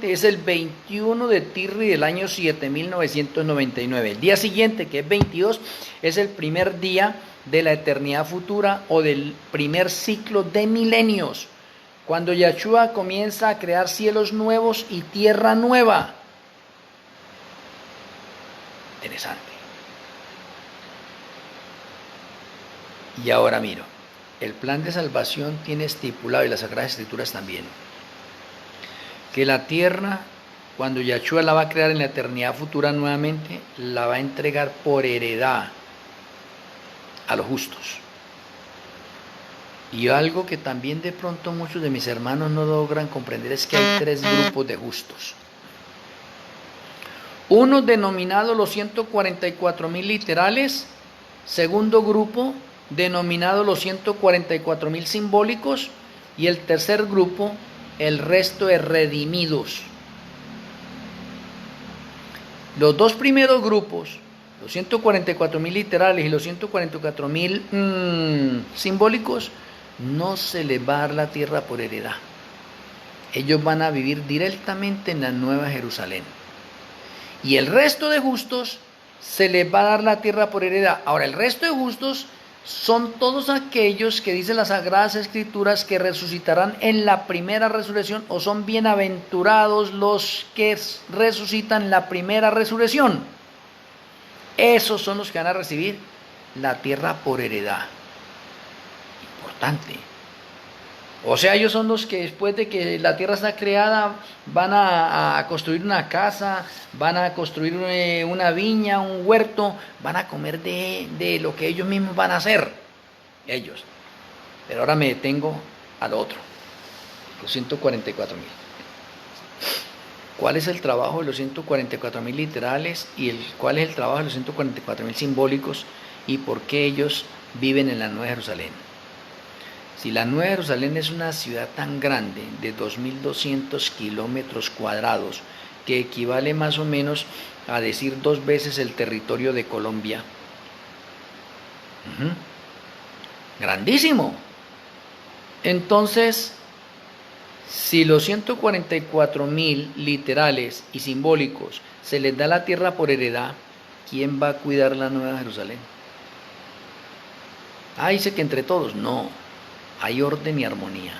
es el 21 de Tirri del año 7999. El día siguiente, que es 22, es el primer día de la eternidad futura o del primer ciclo de milenios, cuando Yahshua comienza a crear cielos nuevos y tierra nueva. Interesante. Y ahora miro, el plan de salvación tiene estipulado, y las Sagradas Escrituras también, que la tierra, cuando Yahshua la va a crear en la eternidad futura nuevamente, la va a entregar por heredad a los justos. Y algo que también de pronto muchos de mis hermanos no logran comprender es que hay tres grupos de justos. Uno denominado los 144,000 literales, segundo grupo denominado los 144,000 simbólicos, y el tercer grupo, el resto de redimidos. Los dos primeros grupos, los 144,000 literales y los 144,000 simbólicos, no se les va a dar la tierra por heredad. Ellos van a vivir directamente en la Nueva Jerusalén. Y el resto de justos se les va a dar la tierra por heredad. Ahora, el resto de justos son todos aquellos que dicen las Sagradas Escrituras que resucitarán en la primera resurrección, o son bienaventurados los que resucitan en la primera resurrección. Esos son los que van a recibir la tierra por heredad. Importante. O sea, ellos son los que después de que la tierra está creada van a construir una casa, van a construir una viña, un huerto, van a comer de lo que ellos mismos van a hacer. Ellos. Pero ahora me detengo al otro, los 144,000. ¿Cuál es el trabajo de los 144,000 literales y cuál es el trabajo de los 144,000 simbólicos, y por qué ellos viven en la Nueva Jerusalén? Si la Nueva Jerusalén es una ciudad tan grande, de 2.200 kilómetros cuadrados, que equivale más o menos a decir 2 veces el territorio de Colombia. Grandísimo. Entonces, si los 144,000 literales y simbólicos se les da la tierra por heredad, ¿quién va a cuidar la Nueva Jerusalén? Dice que entre todos. No. Hay orden y armonía.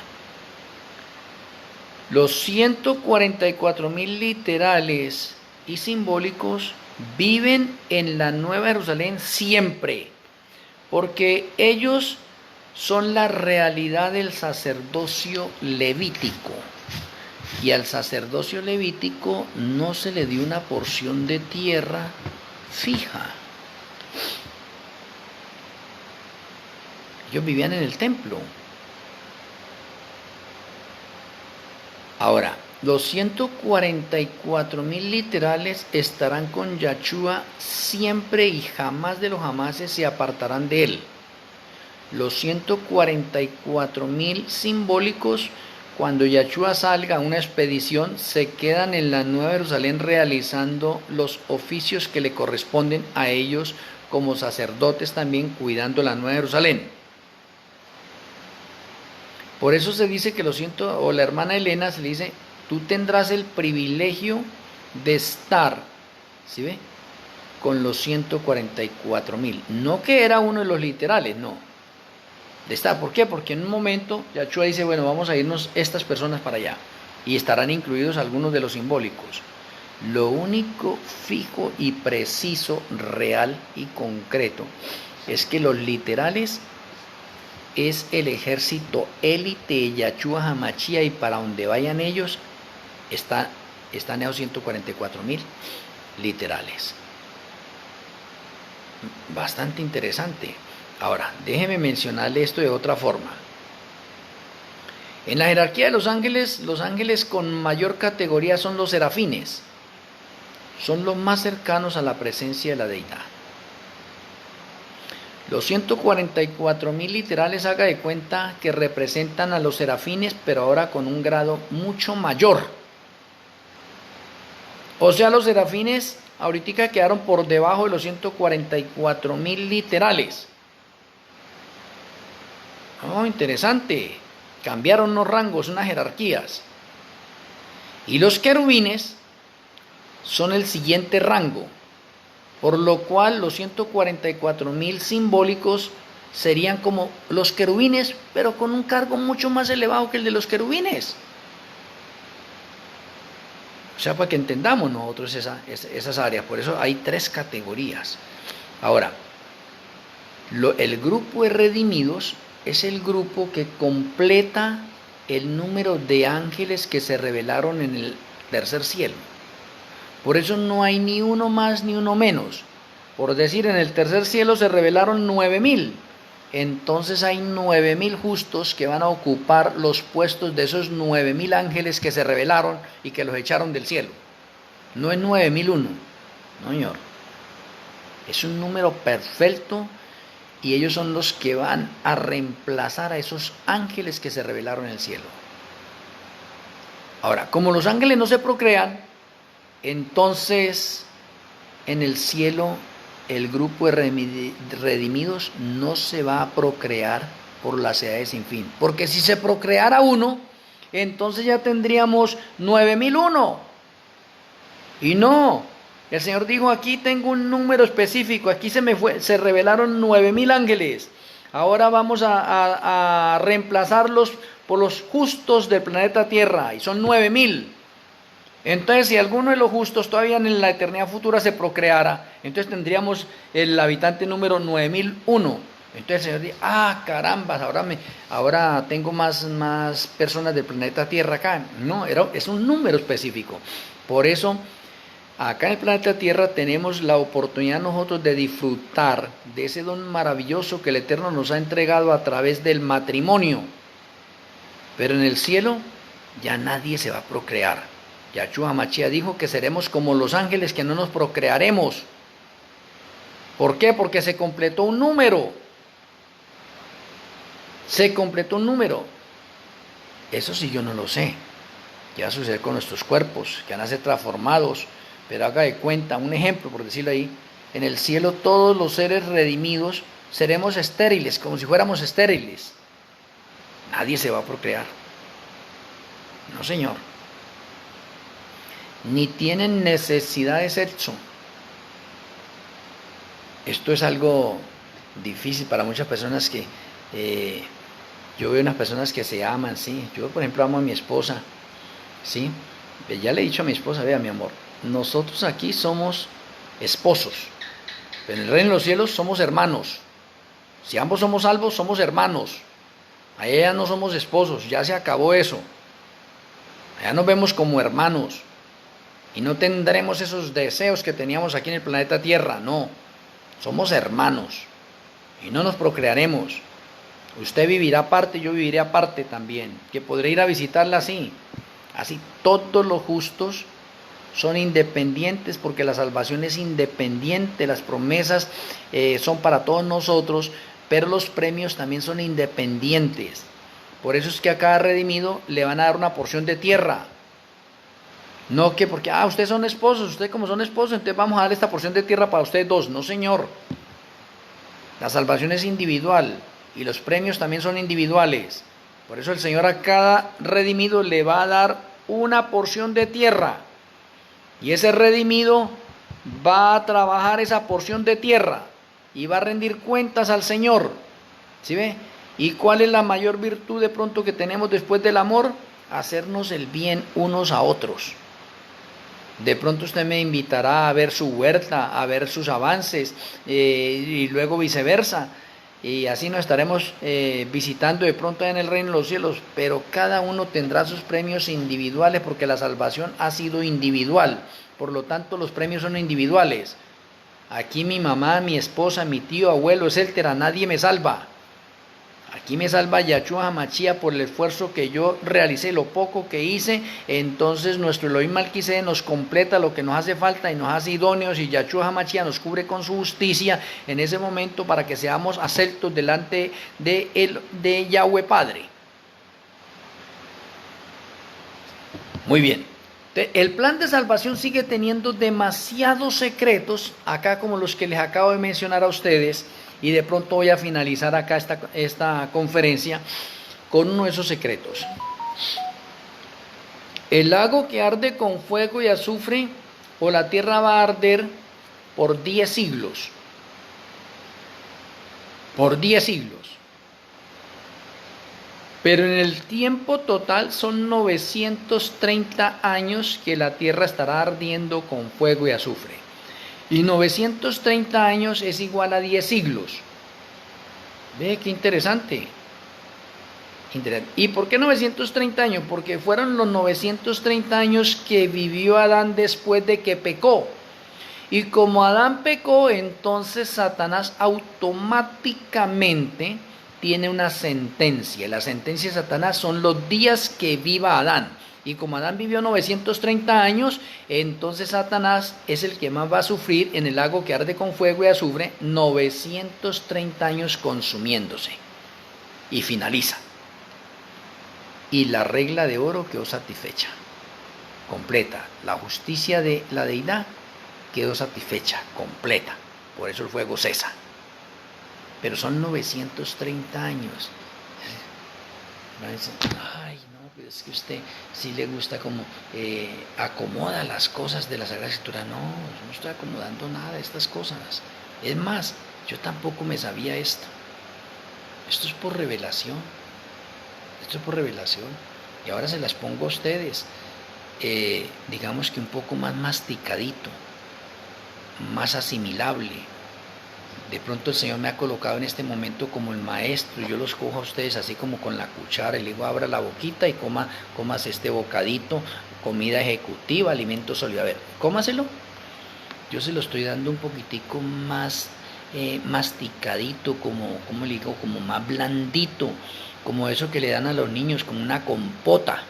Los 144,000 literales y simbólicos viven en la Nueva Jerusalén siempre, porque ellos son la realidad del sacerdocio levítico, y al sacerdocio levítico no se le dio una porción de tierra fija. Ellos vivían en el templo. Ahora, los 144,000 literales estarán con Yahshua siempre y jamás de los jamases se apartarán de él. Los 144,000 simbólicos, cuando Yahshua salga a una expedición, se quedan en la Nueva Jerusalén realizando los oficios que le corresponden a ellos como sacerdotes, también cuidando la Nueva Jerusalén. Por eso se dice que o la hermana Elena se le dice, tú tendrás el privilegio de estar, ¿sí ve?, con los 144,000. No que era uno de los literales, no. De estar. ¿Por qué? Porque en un momento Yahshua dice, bueno, vamos a irnos estas personas para allá. Y estarán incluidos algunos de los simbólicos. Lo único fijo y preciso, real y concreto, es que los literales es el ejército élite de Yahshua Hamashia, y para donde vayan ellos están esos 144,000 literales. Bastante interesante. Ahora, déjeme mencionarle esto de otra forma. En la jerarquía de los ángeles con mayor categoría son los serafines. Son los más cercanos a la presencia de la deidad. Los 144,000 literales, haga de cuenta que representan a los serafines, pero ahora con un grado mucho mayor. O sea, los serafines ahorita quedaron por debajo de los 144,000 literales. Oh, interesante. Cambiaron unos rangos, unas jerarquías. Y los querubines son el siguiente rango, por lo cual los 144,000 simbólicos serían como los querubines, pero con un cargo mucho más elevado que el de los querubines. O sea, para que entendamos nosotros esas áreas. Por eso hay 3 categorías. Ahora, el grupo de redimidos es el grupo que completa el número de ángeles que se revelaron en el tercer cielo. Por eso no hay ni uno más ni uno menos. Por decir, en el tercer cielo se revelaron 9,000. Entonces hay 9,000 justos que van a ocupar los puestos de esos 9,000 ángeles que se revelaron y que los echaron del cielo. No es 9,001, no señor. Es un número perfecto y ellos son los que van a reemplazar a esos ángeles que se revelaron en el cielo. Ahora, como los ángeles no se procrean, entonces en el cielo el grupo de redimidos no se va a procrear por las edades sin fin. Porque si se procreara uno, entonces ya tendríamos 9,001. Y no, el Señor dijo, aquí tengo un número específico, aquí se revelaron 9,000 ángeles. Ahora vamos a reemplazarlos por los justos del planeta Tierra, y son 9,000. Entonces, si alguno de los justos todavía en la eternidad futura se procreara, entonces tendríamos el habitante número 9,001. Entonces el Señor dice, carambas, ahora tengo más personas del planeta Tierra acá. No, es un número específico. Por eso, acá en el planeta Tierra tenemos la oportunidad nosotros de disfrutar de ese don maravilloso que el Eterno nos ha entregado a través del matrimonio. Pero en el cielo ya nadie se va a procrear. Yahshua Hamashiach dijo que seremos como los ángeles, que no nos procrearemos. ¿Por qué? Porque se completó un número. Se completó un número. Eso sí yo no lo sé. ¿Qué va a suceder con nuestros cuerpos? Que van a ser transformados. Pero haga de cuenta, un ejemplo, por decirlo ahí. En el cielo todos los seres redimidos seremos estériles, como si fuéramos estériles. Nadie se va a procrear. No, señor. Ni tienen necesidad de sexo. Esto es algo difícil para muchas personas que yo veo unas personas que se aman, ¿sí? Yo, por ejemplo, amo a mi esposa, ¿sí? Ya le he dicho a mi esposa, vea, mi amor, nosotros aquí somos esposos, pero en el reino de los cielos somos hermanos. Si ambos somos salvos, somos hermanos. Allá no somos esposos, ya se acabó eso. Allá nos vemos como hermanos. Y no tendremos esos deseos que teníamos aquí en el planeta Tierra, no. Somos hermanos. Y no nos procrearemos. Usted vivirá aparte, yo viviré aparte también. Que podré ir a visitarla así. Así todos los justos son independientes, porque la salvación es independiente. Las promesas son para todos nosotros, pero los premios también son independientes. Por eso es que a cada redimido le van a dar una porción de tierra. No que porque, ustedes son esposos, ustedes como son esposos, entonces vamos a dar esta porción de tierra para ustedes dos. No, señor. La salvación es individual y los premios también son individuales. Por eso el Señor a cada redimido le va a dar una porción de tierra. Y ese redimido va a trabajar esa porción de tierra y va a rendir cuentas al Señor. ¿Sí ve? ¿Y cuál es la mayor virtud de pronto que tenemos después del amor? Hacernos el bien unos a otros. De pronto usted me invitará a ver su huerta, a ver sus avances, y luego viceversa. Y así nos estaremos visitando de pronto en el reino de los cielos. Pero cada uno tendrá sus premios individuales, porque la salvación ha sido individual. Por lo tanto, los premios son individuales. Aquí mi mamá, mi esposa, mi tío, abuelo, etcétera, nadie me salva. Aquí me salva Yahshua Hamashiach por el esfuerzo que yo realicé, lo poco que hice. Entonces nuestro Elohim Malquisede nos completa lo que nos hace falta y nos hace idóneos, y Yahshua Hamashiach nos cubre con su justicia en ese momento para que seamos aceptos delante de Yahweh Padre. Muy bien. El plan de salvación sigue teniendo demasiados secretos, acá como los que les acabo de mencionar a ustedes. Y de pronto voy a finalizar acá esta conferencia con uno de esos secretos. El lago que arde con fuego y azufre, o la tierra va a arder por 10 siglos. por 10 siglos. Pero en el tiempo total son 930 años que la tierra estará ardiendo con fuego y azufre. Y 930 años es igual a 10 siglos. Ve qué interesante. ¿Y por qué 930 años? Porque fueron los 930 años que vivió Adán después de que pecó. Y como Adán pecó, entonces Satanás automáticamente tiene una sentencia. La sentencia de Satanás son los días que viva Adán. Y como Adán vivió 930 años, entonces Satanás es el que más va a sufrir en el lago que arde con fuego y azufre, 930 años consumiéndose. Y finaliza. Y la regla de oro quedó satisfecha, completa. La justicia de la deidad quedó satisfecha, completa. Por eso el fuego cesa. Pero son 930 años. Ay, no, pero es que usted sí le gusta como acomoda las cosas de la Sagrada Escritura. No, yo no estoy acomodando nada de estas cosas. Es más, yo tampoco me sabía esto. Esto es por revelación. Esto es por revelación. Y ahora se las pongo a ustedes, digamos que un poco más masticadito, más asimilable. De pronto el Señor me ha colocado en este momento como el maestro, y yo los cojo a ustedes así como con la cuchara, y le digo, abra la boquita y comas este bocadito, comida ejecutiva, alimento sólido. A ver, cómaselo. Yo se lo estoy dando un poquitico más masticadito, como le digo, como más blandito, como eso que le dan a los niños, como una compota.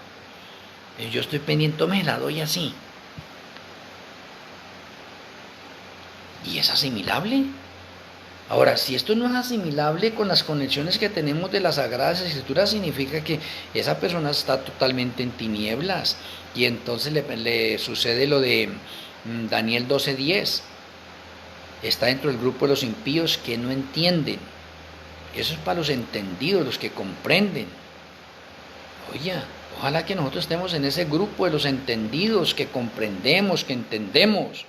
Yo estoy pendiente, me la doy así. ¿Y es asimilable? Ahora, si esto no es asimilable con las conexiones que tenemos de las Sagradas Escrituras, significa que esa persona está totalmente en tinieblas. Y entonces le sucede lo de Daniel 12:10. Está dentro del grupo de los impíos que no entienden. Eso es para los entendidos, los que comprenden. Oye, ojalá que nosotros estemos en ese grupo de los entendidos, que comprendemos, que entendemos.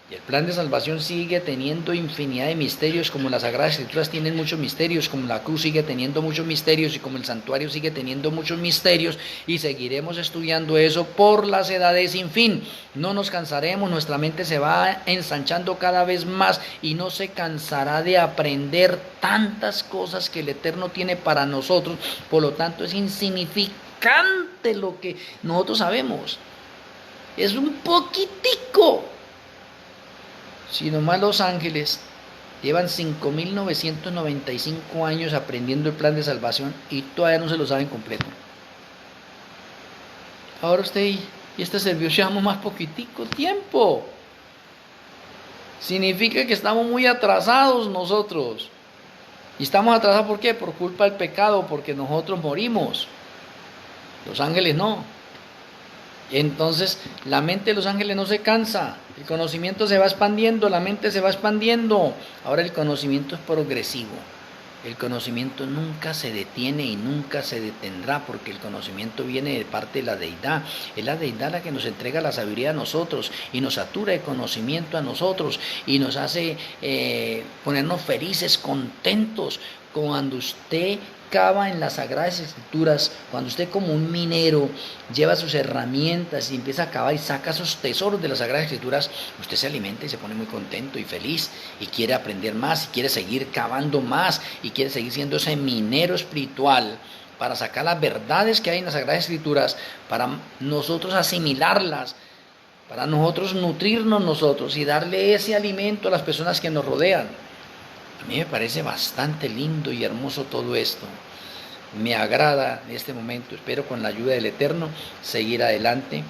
Y el plan de salvación sigue teniendo infinidad de misterios, como las Sagradas Escrituras tienen muchos misterios, como la cruz sigue teniendo muchos misterios y como el santuario sigue teniendo muchos misterios, y seguiremos estudiando eso por las edades sin fin. No nos cansaremos, nuestra mente se va ensanchando cada vez más y no se cansará de aprender tantas cosas que el Eterno tiene para nosotros. Por lo tanto, es insignificante lo que nosotros sabemos. Es un poquitico. Si nomás los ángeles llevan 5.995 años aprendiendo el plan de salvación y todavía no se lo saben completo. Ahora usted y este servicio llevamos más poquitico tiempo. Significa que estamos muy atrasados nosotros. ¿Y estamos atrasados por qué? Por culpa del pecado, porque nosotros morimos. Los ángeles no. Entonces la mente de los ángeles no se cansa, el conocimiento se va expandiendo, la mente se va expandiendo. Ahora el conocimiento es progresivo, el conocimiento nunca se detiene y nunca se detendrá, porque el conocimiento viene de parte de la deidad. Es la deidad la que nos entrega la sabiduría a nosotros y nos satura de conocimiento a nosotros y nos hace ponernos felices, contentos. Cuando usted cava en las Sagradas Escrituras, cuando usted como un minero lleva sus herramientas y empieza a cavar y saca esos tesoros de las Sagradas Escrituras, usted se alimenta y se pone muy contento y feliz y quiere aprender más y quiere seguir cavando más y quiere seguir siendo ese minero espiritual para sacar las verdades que hay en las Sagradas Escrituras, para nosotros asimilarlas, para nosotros nutrirnos nosotros y darle ese alimento a las personas que nos rodean. A mí me parece bastante lindo y hermoso todo esto. Me agrada en este momento. Espero con la ayuda del Eterno seguir adelante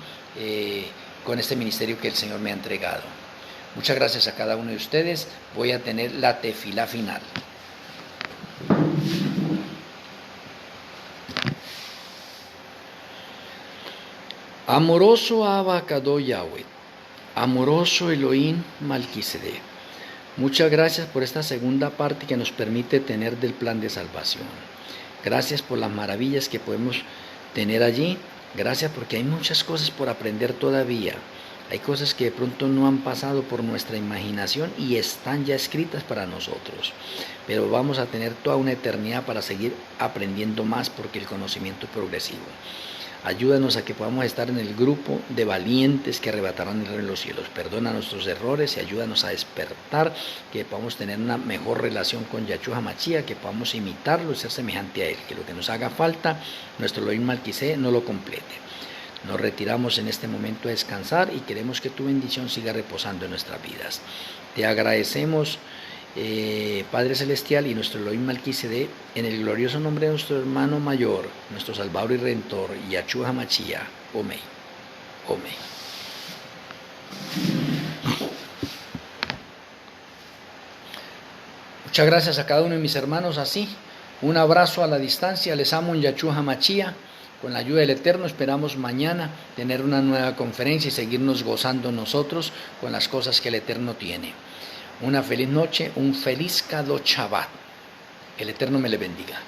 con este ministerio que el Señor me ha entregado. Muchas gracias a cada uno de ustedes. Voy a tener la tefilá final. Amoroso Abba Kadó Yahweh, amoroso Elohim Malquisedec. Muchas gracias por esta segunda parte que nos permite tener del plan de salvación. Gracias por las maravillas que podemos tener allí. Gracias porque hay muchas cosas por aprender todavía. Hay cosas que de pronto no han pasado por nuestra imaginación y están ya escritas para nosotros, pero vamos a tener toda una eternidad para seguir aprendiendo más porque el conocimiento es progresivo. Ayúdanos a que podamos estar en el grupo de valientes que arrebatarán el reino de los cielos. Perdona nuestros errores y ayúdanos a despertar, que podamos tener una mejor relación con Yahshua HaMashiach, que podamos imitarlo y ser semejante a él, que lo que nos haga falta, nuestro Elohim Malquisé no lo complete. Nos retiramos en este momento a descansar y queremos que tu bendición siga reposando en nuestras vidas. Te agradecemos, Padre Celestial, y nuestro Elohim Malquisedec, en el glorioso nombre de nuestro hermano mayor, nuestro Salvador y Redentor, Yahshua HaMashiach. Amén. Amén. Muchas gracias a cada uno de mis hermanos así. Un abrazo a la distancia. Les amo en Yahshua HaMashiach. Con la ayuda del Eterno esperamos mañana tener una nueva conferencia y seguirnos gozando nosotros con las cosas que el Eterno tiene. Una feliz noche, un feliz Kadosh Shabbat. Que el Eterno me le bendiga.